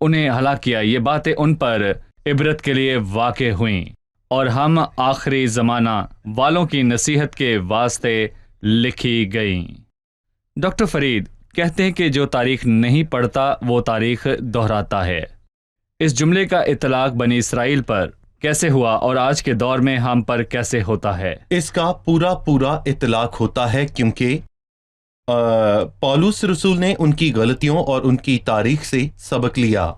انہیں ہلاک کیا، یہ باتیں ان پر عبرت کے لیے واقع ہوئیں اور ہم آخری زمانہ والوں کی نصیحت کے واسطے لکھی گئیں۔ ڈاکٹر فرید کہتے ہیں کہ جو تاریخ نہیں پڑھتا وہ تاریخ دہراتا ہے۔ اس جملے کا اطلاق بنی اسرائیل پر کیسے ہوا اور آج کے دور میں ہم پر کیسے ہوتا ہے؟ اس کا پورا اطلاق ہوتا ہے کیونکہ پولس رسول نے ان کی غلطیوں اور ان کی تاریخ سے سبق لیا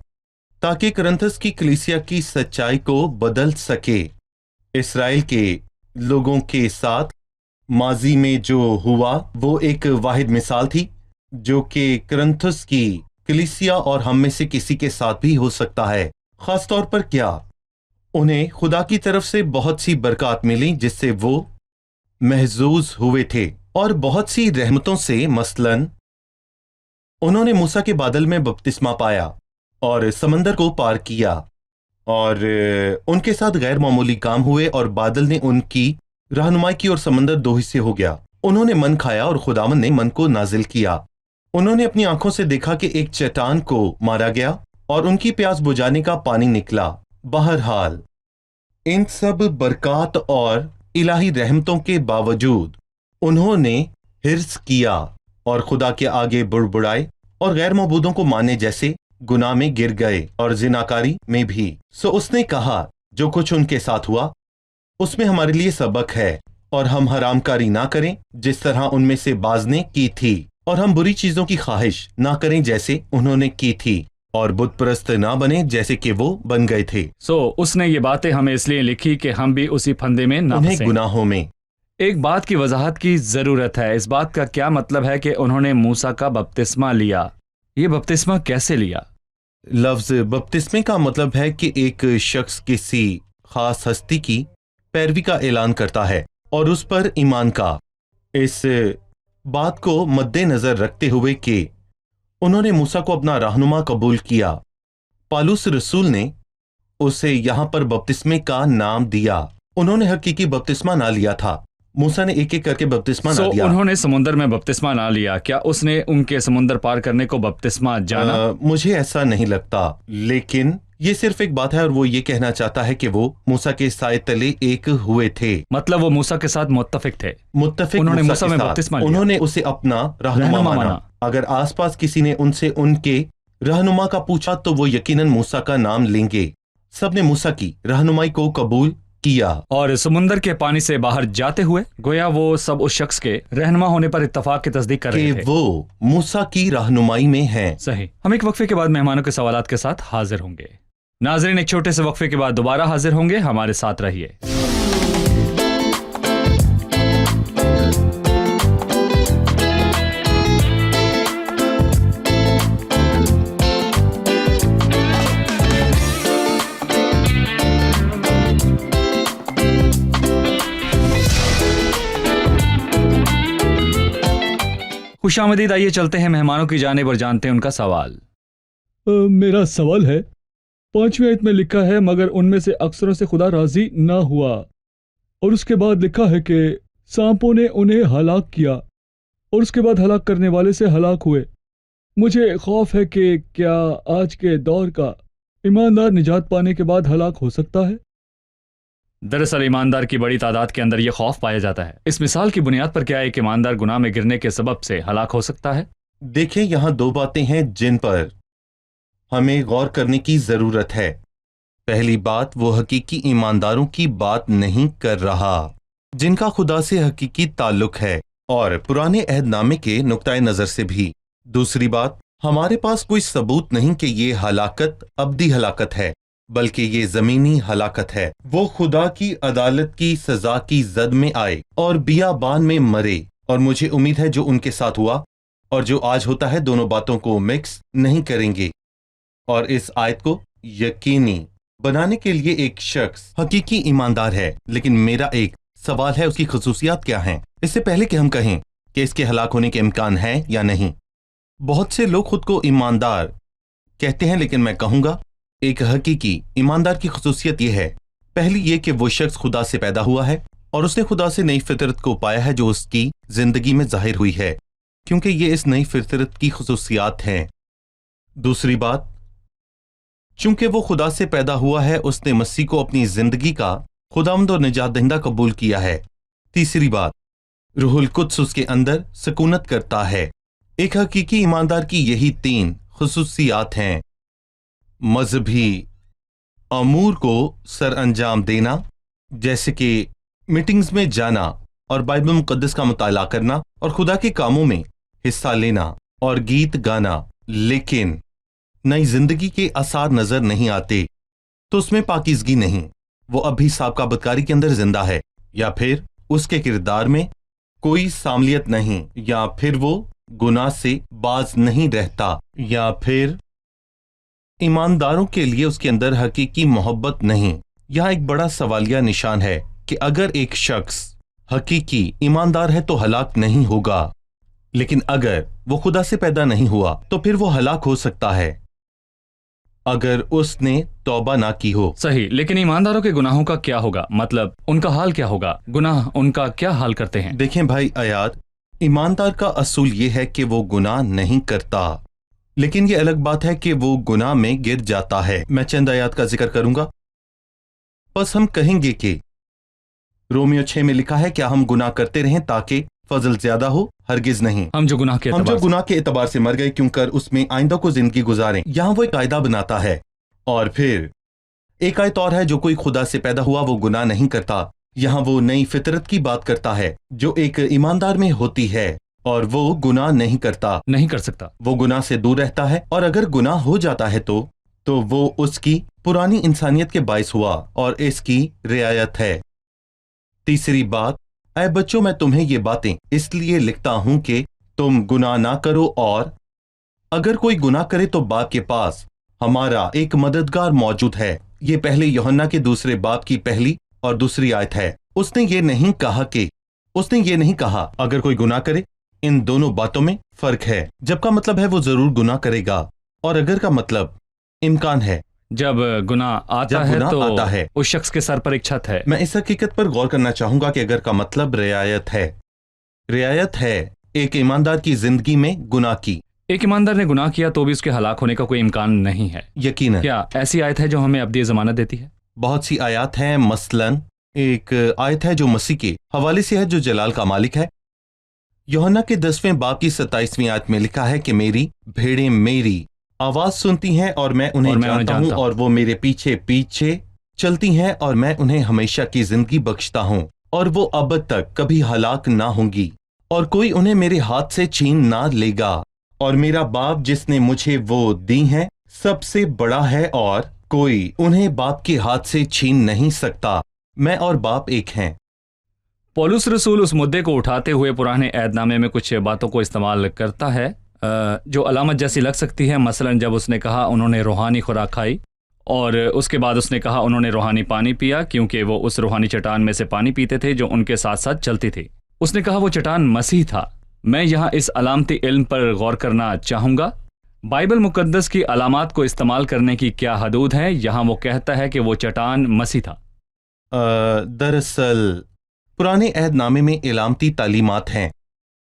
تاکہ کرنتھس کی کلیسیا کی سچائی کو بدل سکے۔ اسرائیل کے لوگوں کے ساتھ ماضی میں جو ہوا وہ ایک واحد مثال تھی جو کہ کرنتھس کی کلیسیا اور ہم میں سے کسی کے ساتھ بھی ہو سکتا ہے۔ خاص طور پر کیا انہیں خدا کی طرف سے بہت سی برکات ملی جس سے وہ محظوظ ہوئے تھے، اور بہت سی رحمتوں سے، مثلاً انہوں نے موسیٰ کے بادل میں بپتسمہ پایا اور سمندر کو پار کیا، اور ان کے ساتھ غیر معمولی کام ہوئے اور بادل نے ان کی رہنمائی کی اور سمندر دو حصے ہو گیا۔ انہوں نے من کھایا اور خداوند نے من کو نازل کیا۔ انہوں نے اپنی آنکھوں سے دیکھا کہ ایک چٹان کو مارا گیا اور ان کی پیاس بجھانے کا پانی نکلا۔ بہرحال ان سب برکات اور الہی رحمتوں کے باوجود انہوں نے حرص کیا اور خدا کے آگے بڑبڑائے اور غیر معبودوں کو ماننے جیسے گناہ میں گر گئے اور زناکاری میں بھی۔ سو اس نے کہا جو کچھ ان کے ساتھ ہوا اس میں ہمارے لیے سبق ہے، اور ہم حرام کاری نہ کریں جس طرح ان میں سے بعض نے کی تھی، اور ہم بری چیزوں کی خواہش نہ کریں جیسے انہوں نے کی تھی، اور بت پرست نہ بنے جیسے کہ وہ بن گئے تھے۔ اس نے یہ باتیں ہمیں اس لیے لکھی کہ ہم بھی اسی پھندے میں نہ انہیں پھنسیں۔ گناہوں میں ایک بات کی وضاحت کی ضرورت ہے۔ اس بات کا کیا مطلب ہے کہ انہوں نے موسیٰ کا بپتسمہ لیا؟ یہ بپتسمہ کیسے لیا؟ لفظ بپتسمے کا مطلب ہے کہ ایک شخص کسی خاص ہستی کی پیروی کا اعلان کرتا ہے اور اس پر ایمان کا۔ اس بات کو مد نظر رکھتے ہوئے کہ انہوں نے موسیٰ کو اپنا رہنما قبول کیا، پالوس رسول نے اسے یہاں پر بپتسمے کا نام دیا۔ انہوں نے حقیقی بپتسمہ نہ لیا تھا، موسیٰ نے ایک ایک کر کے بپتسمہ نہ دیا۔ انہوں نے سمندر میں بپتسمہ نہ لیا، کیا اس نے ان کے سمندر پار کرنے کو بپتسمہ جانا؟ مجھے ایسا نہیں لگتا، لیکن یہ صرف ایک بات ہے اور وہ یہ کہنا چاہتا ہے کہ وہ موسیٰ کے سائے تلے ایک ہوئے تھے۔ مطلب وہ موسیٰ کے ساتھ متفق تھے، متفق انہوں نے موسیٰ موسیٰ کے میں ساتھ، بپتسمہ لیا، انہوں نے اسے اپنا رہنما مانا۔ اگر آس پاس کسی نے ان سے ان کے رہنما کا پوچھا تو وہ یقیناً موسیٰ کا نام لیں گے۔ سب نے موسیٰ کی رہنمائی کو قبول کیا، اور سمندر کے پانی سے باہر جاتے ہوئے گویا وہ سب اس شخص کے رہنما ہونے پر اتفاق کی تصدیق کر رہے کہ تھے۔ وہ موسیٰ کی رہنمائی میں ہیں۔ صحیح۔ ہم ایک وقفے کے بعد مہمانوں کے سوالات کے ساتھ حاضر ہوں گے۔ ناظرین، ایک چھوٹے سے وقفے کے بعد دوبارہ حاضر ہوں گے، ہمارے ساتھ رہیے۔ خوش آمدید، آئیے چلتے ہیں مہمانوں کی جانب اور جانتے ہیں ان کا سوال۔ میرا سوال ہے، 5ویں آیت میں لکھا ہے مگر ان میں سے اکثروں سے خدا راضی نہ ہوا، اور اس کے بعد لکھا ہے کہ سانپوں نے انہیں ہلاک کیا اور اس کے بعد ہلاک کرنے والے سے ہلاک ہوئے۔ مجھے خوف ہے کہ کیا آج کے دور کا ایماندار نجات پانے کے بعد ہلاک ہو سکتا ہے؟ دراصل ایماندار کی بڑی تعداد کے اندر یہ خوف پایا جاتا ہے۔ اس مثال کی بنیاد پر کیا ایک ایماندار گناہ میں گرنے کے سبب سے ہلاک ہو سکتا ہے؟ دیکھیں، یہاں دو باتیں ہیں جن پر ہمیں غور کرنے کی ضرورت ہے۔ پہلی بات، وہ حقیقی ایمانداروں کی بات نہیں کر رہا جن کا خدا سے حقیقی تعلق ہے، اور پرانے عہد نامے کے نقطۂ نظر سے بھی۔ دوسری بات، ہمارے پاس کوئی ثبوت نہیں کہ یہ ہلاکت ابدی ہلاکت ہے، بلکہ یہ زمینی ہلاکت ہے۔ وہ خدا کی عدالت کی سزا کی زد میں آئے اور بیابان میں مرے، اور مجھے امید ہے جو ان کے ساتھ ہوا اور جو آج ہوتا ہے دونوں باتوں کو مکس نہیں کریں گے۔ اور اس آیت کو یقینی بنانے کے لیے ایک شخص حقیقی ایماندار ہے، لیکن میرا ایک سوال ہے، اس کی خصوصیات کیا ہیں؟ اس سے پہلے کہ ہم کہیں کہ اس کے ہلاک ہونے کے امکان ہے یا نہیں۔ بہت سے لوگ خود کو ایماندار کہتے ہیں، لیکن میں کہوں گا ایک حقیقی ایماندار کی خصوصیت یہ ہے، پہلی یہ کہ وہ شخص خدا سے پیدا ہوا ہے اور اس نے خدا سے نئی فطرت کو پایا ہے جو اس کی زندگی میں ظاہر ہوئی ہے، کیونکہ یہ اس نئی فطرت کی خصوصیات ہیں۔ دوسری بات، چونکہ وہ خدا سے پیدا ہوا ہے، اس نے مسیح کو اپنی زندگی کا خداوند اور نجات دہندہ قبول کیا ہے۔ تیسری بات، روح القدس اس کے اندر سکونت کرتا ہے۔ ایک حقیقی ایماندار کی یہی 3 خصوصیات ہیں: مذہبی امور کو سر انجام دینا، جیسے کہ میٹنگز میں جانا اور بائبل مقدس کا مطالعہ کرنا اور خدا کے کاموں میں حصہ لینا اور گیت گانا، لیکن نئی زندگی کے آثار نظر نہیں آتے تو اس میں پاکیزگی نہیں، وہ اب بھی سابقہ بدکاری کے اندر زندہ ہے، یا پھر اس کے کردار میں کوئی ساملیت نہیں، یا پھر وہ گناہ سے باز نہیں رہتا، یا پھر ایمانداروں کے لیے اس کے اندر حقیقی محبت نہیں۔ یہاں ایک بڑا سوالیہ نشان ہے کہ اگر ایک شخص حقیقی ایماندار ہے تو ہلاک نہیں ہوگا، لیکن اگر وہ خدا سے پیدا نہیں ہوا تو پھر وہ ہلاک ہو سکتا ہے اگر اس نے توبہ نہ کی ہو۔ صحیح، لیکن ایمانداروں کے گناہوں کا کیا ہوگا؟ مطلب ان کا حال کیا ہوگا؟ گناہ ان کا کیا حال کرتے ہیں؟ دیکھیں بھائی آیات، ایماندار کا اصول یہ ہے کہ وہ گناہ نہیں کرتا، لیکن یہ الگ بات ہے کہ وہ گناہ میں گر جاتا ہے۔ میں چند آیات کا ذکر کروں گا۔ بس ہم کہیں گے کہ رومیو 6 میں لکھا ہے، کیا ہم گناہ کرتے رہیں تاکہ فضل زیادہ ہو؟ ہرگز نہیں۔ ہم جو گناہ کے اعتبار سے مر گئے کیوں کر اس میں آئندہ کو زندگی گزاریں۔ یہاں وہ ایک قاعدہ بناتا ہے، اور پھر ایک آیت اور ہے، جو کوئی خدا سے پیدا ہوا وہ گناہ نہیں کرتا۔ یہاں وہ نئی فطرت کی بات کرتا ہے جو ایک ایماندار میں ہوتی ہے، اور وہ گناہ نہیں کر سکتا، وہ گناہ سے دور رہتا ہے، اور اگر گناہ ہو جاتا ہے تو وہ اس کی پرانی انسانیت کے باعث ہوا اور اس کی رعایت ہے۔ تیسری بات، اے بچوں میں تمہیں یہ باتیں اس لیے لکھتا ہوں کہ تم گناہ نہ کرو، اور اگر کوئی گناہ کرے تو باپ کے پاس ہمارا ایک مددگار موجود ہے۔ یہ پہلے یوحنا کے 2 باب کی پہلی اور دوسری آیت ہے۔ اس نے یہ نہیں کہا اگر کوئی گناہ کرے۔ ان دونوں باتوں میں فرق ہے۔ جب کا مطلب ہے وہ ضرور گناہ کرے گا، اور اگر کا مطلب امکان ہے۔ جب گناہ آتا ہے اس شخص کے سر پر ایک چھت ہے۔ میں اس حقیقت پر غور کرنا چاہوں گا کہ اگر کا مطلب رعایت ہے ایک ایماندار کی زندگی میں گناہ کی۔ ایک ایماندار نے گناہ کیا تو بھی اس کے ہلاک ہونے کا کوئی امکان نہیں ہے۔ یقیناً۔ کیا ایسی آیت ہے جو ہمیں ابدی ضمانت دیتی ہے؟ بہت سی آیات ہیں، مثلاً ایک آیت ہے جو مسیح کے حوالے سے ہے، جو جلال کا مالک ہے۔ یوحنا کے 10 باب کی 27 آیت میں لکھا ہے کہ میری بھیڑیں میری آواز سنتی ہیں اور میں انہیں جانتا ہوں، اور وہ میرے پیچھے پیچھے چلتی ہیں، اور میں انہیں ہمیشہ کی زندگی بخشتا ہوں، اور وہ ابد تک کبھی ہلاک نہ ہوں گی، اور کوئی انہیں میرے ہاتھ سے چھین نہ لے گا، اور میرا باپ جس نے مجھے وہ دی ہیں سب سے بڑا ہے، اور کوئی انہیں باپ کے ہاتھ سے چھین نہیں سکتا۔ میں اور باپ ایک ہیں۔ پولس رسول اس مدعے کو اٹھاتے ہوئے پرانے عہد نامے میں کچھ باتوں کو استعمال کرتا ہے جو علامت جیسی لگ سکتی ہے۔ مثلا جب اس نے کہا انہوں نے روحانی خوراک کھائی، اور اس کے بعد اس نے کہا انہوں نے روحانی پانی پیا، کیونکہ وہ اس روحانی چٹان میں سے پانی پیتے تھے جو ان کے ساتھ ساتھ چلتی تھی۔ اس نے کہا وہ چٹان مسیح تھا۔ میں یہاں اس علامتی علم پر غور کرنا چاہوں گا۔ بائبل مقدس کی علامات کو استعمال کرنے کی کیا حدود ہے؟ یہاں وہ کہتا ہے کہ وہ چٹان مسیح تھا۔ دراصل پرانے عہد نامے میں علامتی تعلیمات ہیں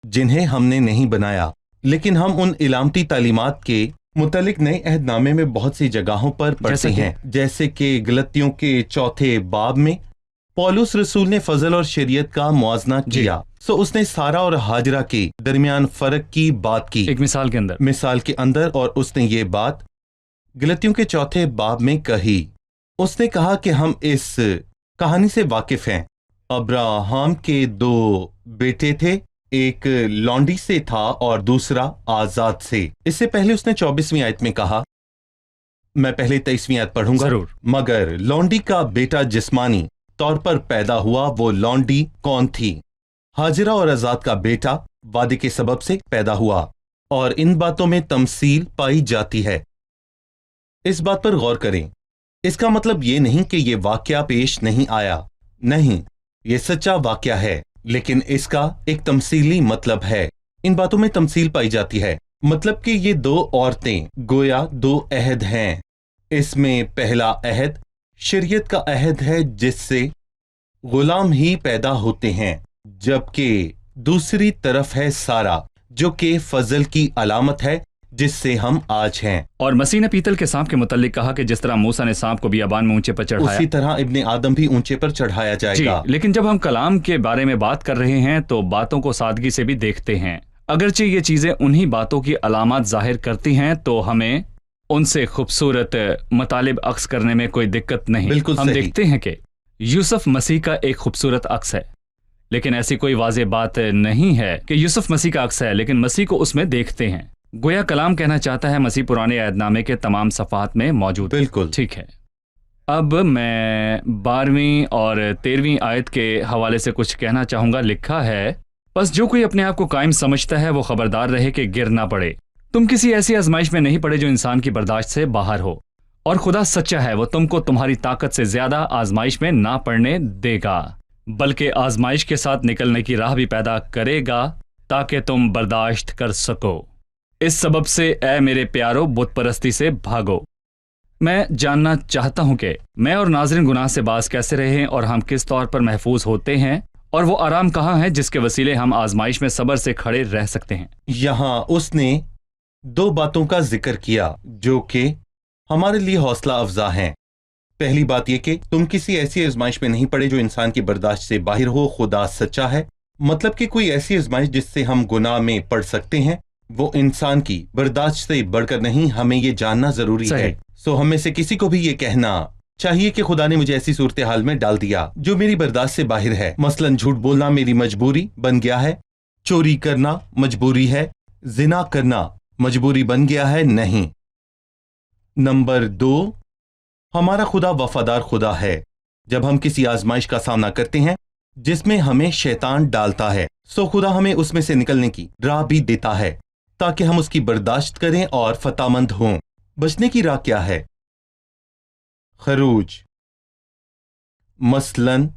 جنہیں ہم نے نہیں بنایا، لیکن ہم ان علامتی تعلیمات کے متعلق نئے عہد نامے میں بہت سی جگہوں پر پڑھتے ہیں، جیسے کہ غلطیوں کے 4 باب میں پولس رسول نے فضل اور شریعت کا موازنہ کیا۔ اس نے سارہ اور ہاجرہ کے درمیان فرق کی بات کی ایک مثال کے اندر، اور اس نے یہ بات غلطیوں کے 4 باب میں کہی۔ اس نے کہا کہ ہم اس کہانی سے واقف ہیں۔ ابراہم کے 2 بیٹے تھے، ایک لونڈی سے تھا اور دوسرا آزاد سے۔ اس سے پہلے اس نے 24ویں آیت میں کہا، میں پہلے 23ویں آیت پڑھوں گا، ضرور۔ مگر لونڈی کا بیٹا جسمانی طور پر پیدا ہوا، وہ لونڈی کون تھی؟ ہاجرہ، اور آزاد کا بیٹا وعدے کے سبب سے پیدا ہوا، اور ان باتوں میں تمثیل پائی جاتی ہے۔ اس بات پر غور کریں، اس کا مطلب یہ نہیں کہ یہ واقعہ پیش نہیں آیا، نہیں، یہ سچا واقعہ ہے، لیکن اس کا ایک تمثیلی مطلب ہے۔ ان باتوں میں تمثیل پائی جاتی ہے، مطلب کہ یہ 2 عورتیں گویا 2 عہد ہیں۔ اس میں پہلا عہد شریعت کا عہد ہے جس سے غلام ہی پیدا ہوتے ہیں، جبکہ دوسری طرف ہے سارہ جو کہ فضل کی علامت ہے، جس سے ہم آج ہیں. اور مسیح نے پیتل کے سانپ کے متعلق کہا کہ جس طرح موسیٰ نے سانپ کو بیابان میں اونچے پر چڑھایا، اسی طرح ابن آدم بھی اونچے پر چڑھایا جائے جی، گا. لیکن جب ہم کلام کے بارے میں بات کر رہے ہیں تو باتوں کو سادگی سے بھی دیکھتے ہیں. اگرچہ یہ چیزیں انہی باتوں کی علامات ظاہر کرتی ہیں تو ہمیں ان سے خوبصورت مطالب عکس کرنے میں کوئی دقت نہیں. بالکل ہم صحیح. دیکھتے ہیں کہ یوسف مسیح کا ایک خوبصورت عکس ہے، لیکن ایسی کوئی واضح بات نہیں ہے کہ یوسف مسیح کا عکس ہے، لیکن مسیح کو اس میں دیکھتے ہیں. گویا کلام کہنا چاہتا ہے مسیح پرانے عہد نامے کے تمام صفحات میں موجود ہے. بالکل. ٹھیک ہے، اب میں 12ویں اور 13ویں آیت کے حوالے سے کچھ کہنا چاہوں گا. لکھا ہے، بس جو کوئی اپنے آپ کو قائم سمجھتا ہے وہ خبردار رہے کہ گر نہ پڑے. تم کسی ایسی آزمائش میں نہیں پڑے جو انسان کی برداشت سے باہر ہو، اور خدا سچا ہے، وہ تم کو تمہاری طاقت سے زیادہ آزمائش میں نہ پڑنے دے گا، بلکہ آزمائش کے ساتھ نکلنے کی راہ بھی پیدا کرے گا تاکہ تم برداشت کر سکو. اس سبب سے اے میرے پیارو بت پرستی سے بھاگو. میں جاننا چاہتا ہوں کہ میں اور ناظرین گناہ سے باز کیسے رہیں اور ہم کس طور پر محفوظ ہوتے ہیں، اور وہ آرام کہاں ہے جس کے وسیلے ہم آزمائش میں صبر سے کھڑے رہ سکتے ہیں. یہاں اس نے 2 باتوں کا ذکر کیا جو کہ ہمارے لیے حوصلہ افزا ہیں. پہلی بات یہ کہ تم کسی ایسی آزمائش میں نہیں پڑے جو انسان کی برداشت سے باہر ہو. خدا سچا ہے، مطلب کہ کوئی ایسی آزمائش جس سے ہم گناہ میں پڑ سکتے ہیں وہ انسان کی برداشت سے بڑھ کر نہیں. ہمیں یہ جاننا ضروری ہے. سو ہم میں سے کسی کو بھی یہ کہنا چاہیے کہ خدا نے مجھے ایسی صورتحال میں ڈال دیا جو میری برداشت سے باہر ہے. مثلا جھوٹ بولنا میری مجبوری بن گیا ہے، چوری کرنا مجبوری ہے، زنا کرنا مجبوری بن گیا ہے. نہیں. نمبر 2، ہمارا خدا وفادار خدا ہے. جب ہم کسی آزمائش کا سامنا کرتے ہیں جس میں ہمیں شیطان ڈالتا ہے، سو خدا ہمیں اس میں سے نکلنے کی راہ بھی دیتا ہے تاکہ ہم اس کی برداشت کریں اور فتح مند ہوں. بچنے کی راہ کیا ہے؟ خروج. مثلاً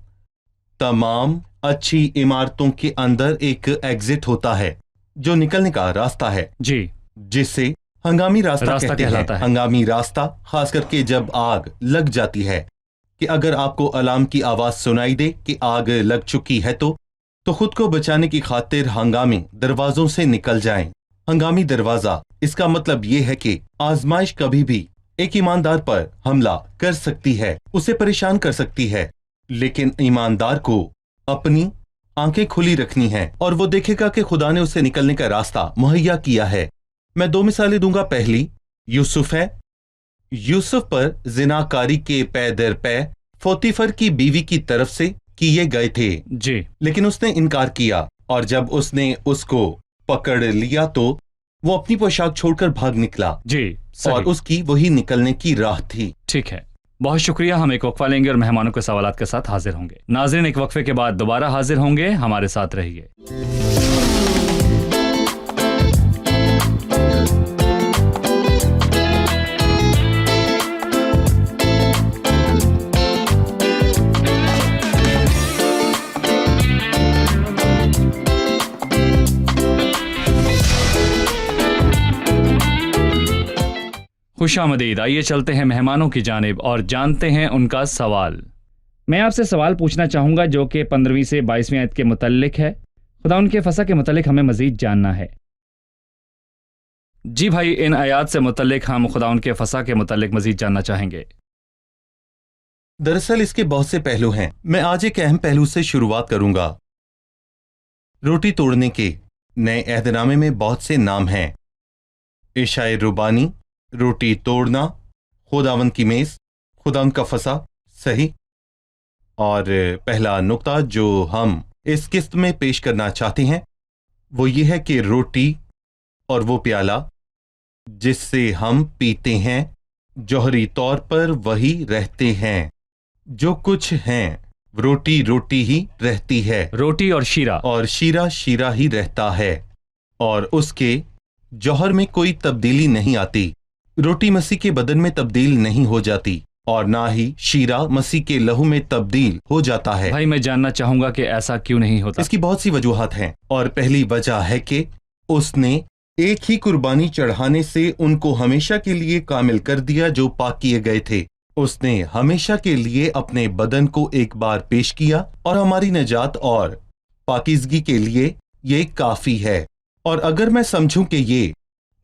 تمام اچھی عمارتوں کے اندر ایک ایگزٹ ہوتا ہے جو نکلنے کا راستہ ہے، جی، جسے ہنگامی راستہ کہتے ہیں. کہلاتا ہے. ہنگامی راستہ خاص کر کے جب آگ لگ جاتی ہے، کہ اگر آپ کو الارم کی آواز سنائی دے کہ آگ لگ چکی ہے تو خود کو بچانے کی خاطر ہنگامی دروازوں سے نکل جائیں. ہنگامی دروازہ، اس کا مطلب یہ ہے کہ آزمائش کبھی بھی ایک ایماندار پر حملہ کر سکتی ہے، اسے پریشان کر سکتی ہے، لیکن ایماندار کو اپنی آنکھیں کھلی رکھنی ہیں اور وہ دیکھے گا کہ خدا نے اسے نکلنے کا راستہ مہیا کیا ہے. میں 2 مثالیں دوں گا. پہلی یوسف ہے. یوسف پر زناکاری کے پے در پے پوتیفر کی بیوی کی طرف سے کیے گئے تھے، جی، لیکن اس نے انکار کیا، اور جب اس نے اس کو پکڑ لیا تو وہ اپنی پوشاک چھوڑ کر بھاگ نکلا، جی، صحیح. اور اس کی وہی نکلنے کی راہ تھی. ٹھیک ہے، بہت شکریہ. ہم ایک وقفہ لیں گے اور مہمانوں کے سوالات کے ساتھ حاضر ہوں گے. ناظرین ایک وقفے کے بعد دوبارہ حاضر ہوں گے، ہمارے ساتھ رہیے. خوش آمدید. آئیے چلتے ہیں مہمانوں کی جانب اور جانتے ہیں ان کا سوال. میں آپ سے سوال پوچھنا چاہوں گا جو کہ 15ویں سے 22ویں آیت کے متعلق ہے. خدا ان کے فسح کے متعلق ہمیں مزید جاننا ہے. جی بھائی، ان آیات سے متعلق ہم خدا ان کے فسح کے متعلق مزید جاننا چاہیں گے. دراصل اس کے بہت سے پہلو ہیں. میں آج ایک اہم پہلو سے شروعات کروں گا. روٹی توڑنے کے نئے عہد نامے میں بہت سے نام ہیں. عشاء ربانی، روٹی توڑنا، خداوند کی میز، خداوند کا فسح. صحیح. اور پہلا نقطہ جو ہم اس قسط میں پیش کرنا چاہتے ہیں وہ یہ ہے کہ روٹی اور وہ پیالہ جس سے ہم پیتے ہیں جوہری طور پر وہی رہتے ہیں. جو کچھ ہیں روٹی روٹی ہی رہتی ہے، روٹی اور شیرہ، اور شیرہ شیرہ ہی رہتا ہے، اور اس کے جوہر میں کوئی تبدیلی نہیں آتی. روٹی مسیح کے بدن میں تبدیل نہیں ہو جاتی، اور نہ ہی شیرہ مسیح کے لہو میں تبدیل ہو جاتا ہے. بھائی میں جاننا چاہوں گا کہ ایسا کیوں نہیں ہوتا. اس کی بہت سی وجوہات ہیں، اور پہلی وجہ ہے کہ اس نے ایک ہی قربانی چڑھانے سے ان کو ہمیشہ کے لیے کامل کر دیا جو پاک کیے گئے تھے. اس نے ہمیشہ کے لیے اپنے بدن کو ایک بار پیش کیا، اور ہماری نجات اور پاکیزگی کے لیے یہ کافی ہے. اور اگر میں سمجھوں کہ یہ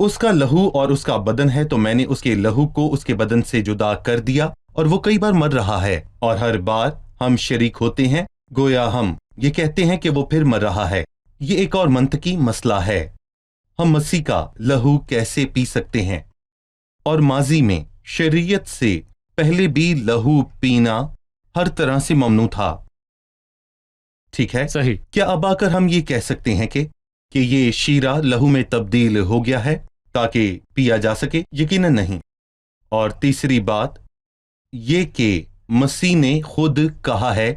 اس کا لہو اور اس کا بدن ہے، تو میں نے اس کے لہو کو اس کے بدن سے جدا کر دیا، اور وہ کئی بار مر رہا ہے، اور ہر بار ہم شریک ہوتے ہیں، گویا ہم یہ کہتے ہیں کہ وہ پھر مر رہا ہے۔ یہ ایک اور منطقی مسئلہ ہے، ہم مسیح کا لہو کیسے پی سکتے ہیں؟ اور ماضی میں شریعت سے پہلے بھی لہو پینا ہر طرح سے ممنوع تھا، ٹھیک ہے؟ صحیح۔ کیا اب آ کر ہم یہ کہہ سکتے ہیں کہ یہ شیرہ لہو میں تبدیل ہو گیا ہے تاکہ پیا جا سکے؟ یقیناً نہیں۔ اور تیسری بات یہ کہ مسیح نے خود کہا ہے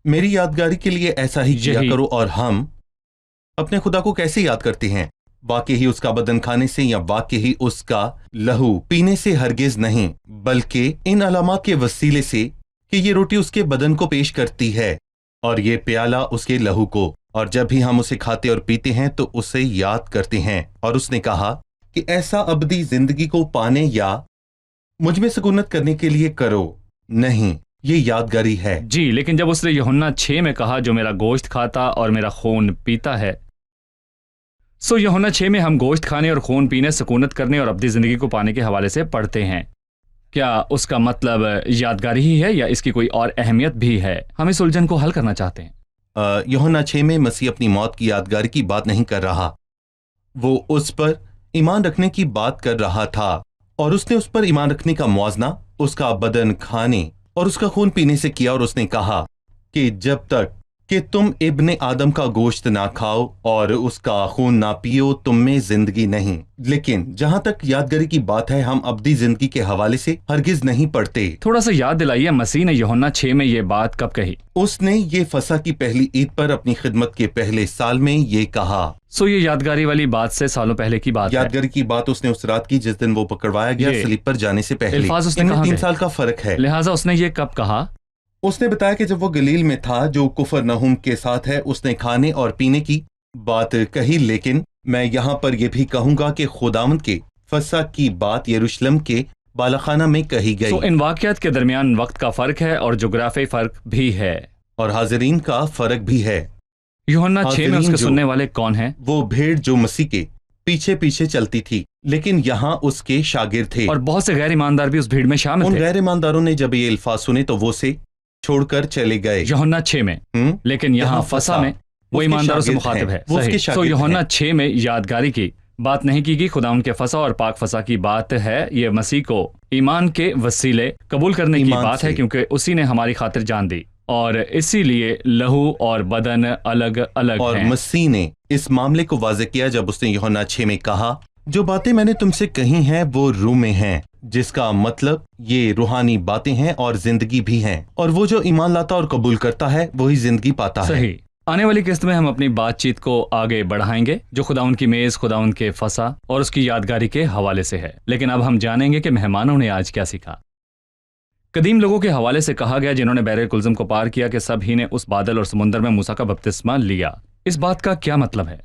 میری یادگاری کے لیے ایسا ہی کیا یہی۔ کرو، اور ہم اپنے خدا کو کیسے یاد کرتے ہیں؟ واقعی اس کا بدن کھانے سے یا واقعی اس کا لہو پینے سے؟ ہرگز نہیں، بلکہ ان علامات کے وسیلے سے کہ یہ روٹی اس کے بدن کو پیش کرتی ہے اور یہ پیالہ اس کے لہو کو، اور جب بھی ہم اسے کھاتے اور پیتے ہیں تو اسے یاد کرتے ہیں۔ اور اس نے کہا کہ ایسا ابدی زندگی کو پانے یا مجھ میں سکونت کرنے کے لیے کرو، نہیں، یہ یادگاری ہے۔ جی، لیکن جب اس نے یوحنا 6 میں کہا جو میرا گوشت کھاتا اور میرا خون پیتا ہے، سو یوحنا 6 میں ہم گوشت کھانے اور خون پینے، سکونت کرنے اور ابدی زندگی کو پانے کے حوالے سے پڑھتے ہیں۔ کیا اس کا مطلب یادگاری ہی ہے یا اس کی کوئی اور اہمیت بھی ہے؟ ہم اس الجھن کو حل کرنا چاہتے ہیں۔ یوحنا 6 میں مسیح اپنی موت کی یادگاری کی بات نہیں کر رہا، وہ اس پر ایمان رکھنے کی بات کر رہا تھا، اور اس نے اس پر ایمان رکھنے کا موازنہ اس کا بدن کھانے اور اس کا خون پینے سے کیا، اور اس نے کہا کہ جب تک کہ تم ابن آدم کا گوشت نہ کھاؤ اور اس کا خون نہ پیو تم میں زندگی نہیں۔ لیکن جہاں تک یادگاری کی بات ہے، ہم ابدی زندگی کے حوالے سے ہرگز نہیں پڑھتے۔ تھوڑا سا یاد دلائیے، مسیح نے یوحنا 6 میں یہ بات کب کہی؟ اس نے یہ فسح کی پہلی عید پر اپنی خدمت کے پہلے سال میں یہ کہا۔ سو یہ یادگاری والی بات سے سالوں پہلے کی بات ہے۔ یادگاری کی بات اس نے اس رات کی جس دن وہ پکڑوایا گیا، یہ صلیب پر جانے سے پہلے۔ الفاظ اس نے ان میں کہاں 3 گئے؟ سال کا فرق ہے۔ لہٰذا اس نے یہ کب کہا؟ اس نے بتایا کہ جب وہ گلیل میں تھا جو کفر نہوم کے ساتھ ہے، اس نے کھانے اور پینے کی بات کہی، لیکن میں یہاں پر یہ بھی کہوں گا کہ خداوند کے فسح کی بات یروشلم کے بالاخانہ میں کہی گئی۔ سو ان واقعات کے درمیان وقت کا فرق ہے اور جغرافیائی فرق بھی ہے، اور حاضرین کا فرق بھی ہے۔ یوحنا 6 میں اس کے حاضرین سننے والے کون ہیں؟ وہ بھیڑ جو مسیح کے پیچھے پیچھے چلتی تھی، لیکن یہاں اس کے شاگرد تھے، اور بہت سے غیر ایماندار بھی اس بھیڑ میں شامل ان تھے۔ غیر ایمانداروں نے جب یہ الفاظ سنے تو وہ سے چھوڑ کر چلے گئے۔ یوحنا 6 میں، لیکن یہاں یہاں فسح فسح میں وہ اس کے ایمانداروں سے شاگرد مخاطب ہیں، ہے۔ وہ اس کے صحیح۔ سو شاگرد یوحنا ہیں۔ 6 میں یادگاری کی بات نہیں کی گئی، خدا ان کے فسح اور پاک فسح کی بات ہے۔ یہ مسیح کو ایمان کے وسیلے قبول کرنے کی ایمان بات ہے، سے۔ کیونکہ اسی نے ہماری خاطر جان دی، اور اسی لیے لہو اور بدن الگ الگ اور ہیں۔ مسیح نے اس معاملے کو واضح کیا جب اس نے یوحنا 6 میں کہا جو باتیں میں نے تم سے کہی ہیں وہ روح میں ہیں، جس کا مطلب یہ روحانی باتیں ہیں اور زندگی بھی ہیں، اور وہ جو ایمان لاتا اور قبول کرتا ہے وہی زندگی پاتا ہے۔ صحیح۔ آنے والی قسط میں ہم اپنی بات چیت کو آگے بڑھائیں گے جو خدا ان کی میز، خدا ان کے فسح اور اس کی یادگاری کے حوالے سے ہے، لیکن اب ہم جانیں گے کہ مہمانوں نے آج کیا سیکھا۔ قدیم لوگوں کے حوالے سے کہا گیا جنہوں نے بحر کلزم کو پار کیا کہ سب ہی نے اس بادل اور سمندر میں موسیٰ کا بپتسمہ لیا۔ اس بات کا کیا مطلب ہے؟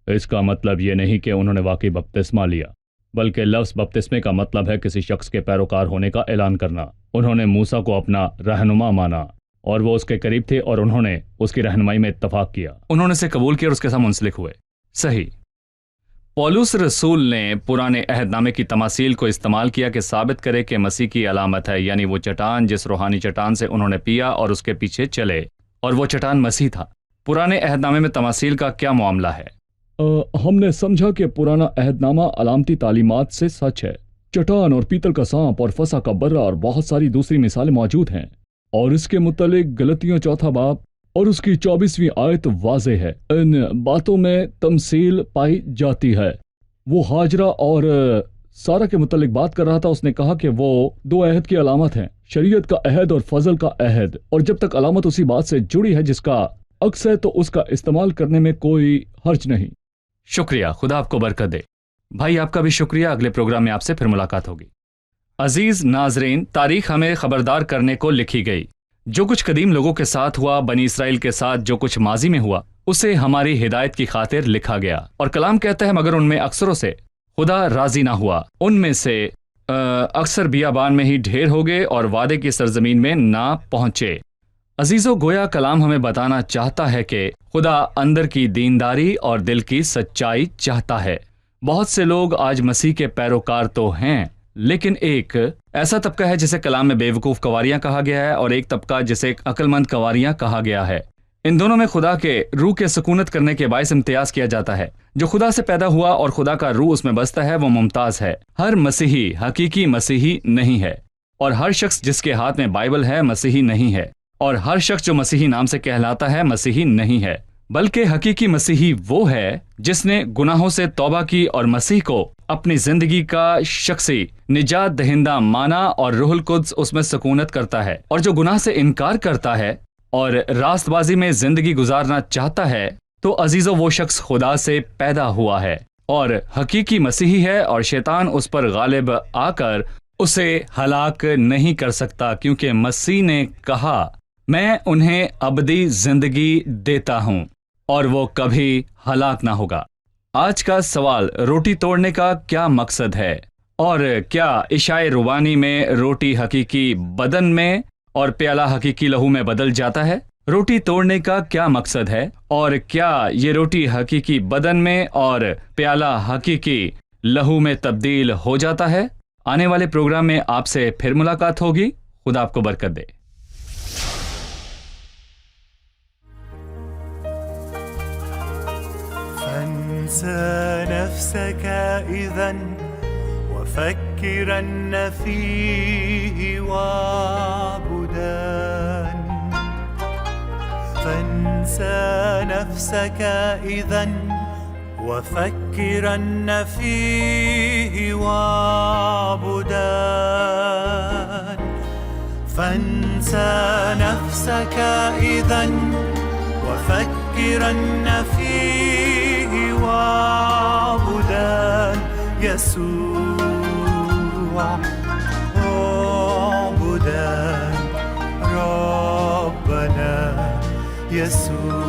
اس کا مطلب یہ نہیں کہ انہوں نے واقعی بپتسمہ لیا، بلکہ لفظ بپتسمے کا مطلب ہے کسی شخص کے پیروکار ہونے کا اعلان کرنا۔ انہوں نے موسیٰ کو اپنا رہنما مانا اور وہ اس کے قریب تھے اور انہوں نے اس کی رہنمائی میں اتفاق کیا۔ انہوں نے اسے قبول کیا اور اس کے ساتھ منسلک ہوئے۔ صحیح۔ پولس رسول نے پرانے عہد نامے کی تماثیل کو استعمال کیا کہ ثابت کرے کہ مسیح کی علامت ہے، یعنی وہ چٹان جس روحانی چٹان سے انہوں نے پیا اور اس کے پیچھے چلے، اور وہ چٹان مسیح تھا۔ پرانے عہد نامے میں تماثیل کا کیا معاملہ ہے؟ ہم نے سمجھا کہ پرانا عہد نامہ علامتی تعلیمات سے سچ ہے۔ چٹان اور پیتل کا سانپ اور فسح کا برہ اور بہت ساری دوسری مثالیں موجود ہیں، اور اس کے متعلق غلطیوں 4 باب اور اس کی 24ویں آیت واضح ہے۔ ان باتوں میں تمثیل پائی جاتی ہے۔ وہ ہاجرہ اور سارہ کے متعلق بات کر رہا تھا۔ اس نے کہا کہ وہ 2 عہد کی علامت ہیں، شریعت کا عہد اور فضل کا عہد، اور جب تک علامت اسی بات سے جڑی ہے جس کا عکس ہے تو اس کا استعمال کرنے میں کوئی حرج نہیں۔ شکریہ، خدا آپ کو برکت دے۔ بھائی آپ کا بھی شکریہ، اگلے پروگرام میں آپ سے پھر ملاقات ہوگی۔ عزیز ناظرین، تاریخ ہمیں خبردار کرنے کو لکھی گئی۔ جو کچھ قدیم لوگوں کے ساتھ ہوا، بنی اسرائیل کے ساتھ جو کچھ ماضی میں ہوا، اسے ہماری ہدایت کی خاطر لکھا گیا، اور کلام کہتا ہے مگر ان میں اکثروں سے خدا راضی نہ ہوا، ان میں سے اکثر بیابان میں ہی ڈھیر ہو گئے اور وعدے کی سرزمین میں نہ پہنچے۔ عزیزو، گویا کلام ہمیں بتانا چاہتا ہے کہ خدا اندر کی دینداری اور دل کی سچائی چاہتا ہے۔ بہت سے لوگ آج مسیح کے پیروکار تو ہیں، لیکن ایک ایسا طبقہ ہے جسے کلام میں بیوقوف کنواریاں کہا گیا ہے، اور ایک طبقہ جسے عقل مند کنواریاں کہا گیا ہے۔ ان دونوں میں خدا کے روح کے سکونت کرنے کے باعث امتیاز کیا جاتا ہے۔ جو خدا سے پیدا ہوا اور خدا کا روح اس میں بستا ہے وہ ممتاز ہے۔ ہر مسیحی حقیقی مسیحی نہیں ہے، اور ہر شخص جس کے ہاتھ میں بائبل ہے مسیحی نہیں ہے، اور ہر شخص جو مسیحی نام سے کہلاتا ہے مسیحی نہیں ہے، بلکہ حقیقی مسیحی وہ ہے جس نے گناہوں سے توبہ کی اور مسیح کو اپنی زندگی کا شخصی نجات دہندہ مانا، اور روح القدس اس میں سکونت کرتا ہے۔ اور جو گناہ سے انکار کرتا ہے اور راست بازی میں زندگی گزارنا چاہتا ہے تو عزیزو وہ شخص خدا سے پیدا ہوا ہے اور حقیقی مسیحی ہے، اور شیطان اس پر غالب آ کر اسے ہلاک نہیں کر سکتا، کیونکہ مسیح نے کہا میں انہیں ابدی زندگی دیتا ہوں اور وہ کبھی ہلاک نہ ہوگا۔ آج کا سوال، روٹی توڑنے کا کیا مقصد ہے؟ اور کیا عشاء روبانی میں روٹی حقیقی بدن میں اور پیالہ حقیقی لہو میں بدل جاتا ہے؟ روٹی توڑنے کا کیا مقصد ہے؟ اور کیا یہ روٹی حقیقی بدن میں اور پیالہ حقیقی لہو میں تبدیل ہو جاتا ہے؟ آنے والے پروگرام میں آپ سے پھر ملاقات ہوگی۔ خدا آپ کو برکت دے۔ فانسى نفسك إذا وفكرن فيه واعبدان. فانسى نفسك إذا وفكرن فيه واعبدان. فانسى نفسك إذا وفكرن فيه واعبدان يسوع. اعبدان ربنا يسوع.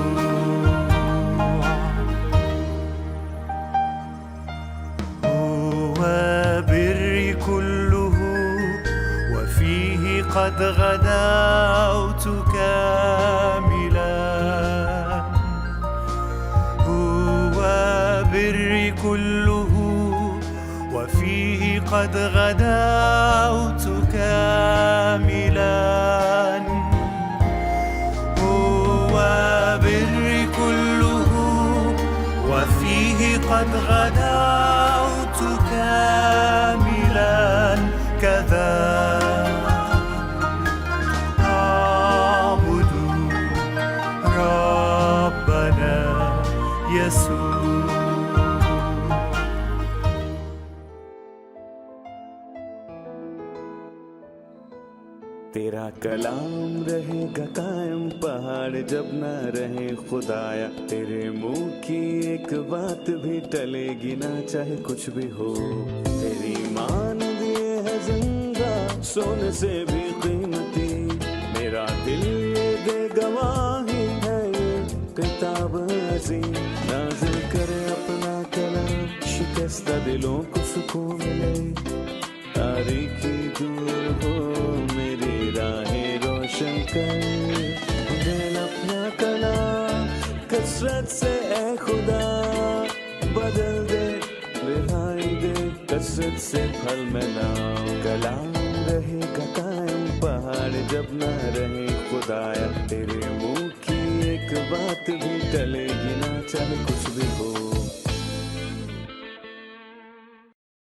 هو بري كله وفيه قد غدوت كاملا. هو بري كله وفيه قد غدوت كاملا. هو بري كله وفيه قد غدوت كاملا. كذا أعبد ربنا يسوع. تیرا کلام رہے گا قائم پہاڑ جب نہ رہے خدایا. تیرے منہ کی ایک بات بھی ٹلے گی نہ چاہے کچھ بھی ہو. تیری مان دیے ہے زندہ سونے سے بھی قیمتی. میرا دل یہ دے گواہی ہے یہ کتاب عظیم. نازل کرے اپنا کلام شکستہ دلوں کو سکون ملے. تاریکی دور ہو میری راہیں روشن کر. دل اپنا کلام کثرت سے اے خدا بدل دے. رہائی دے کثرت سے پھل میں نام. کلام رہے گا قائم پہاڑ جب نہ رہے خدایا. تیرے منہ کی ایک بات بھی ٹلے گی نہ چاہے کچھ بھی ہو.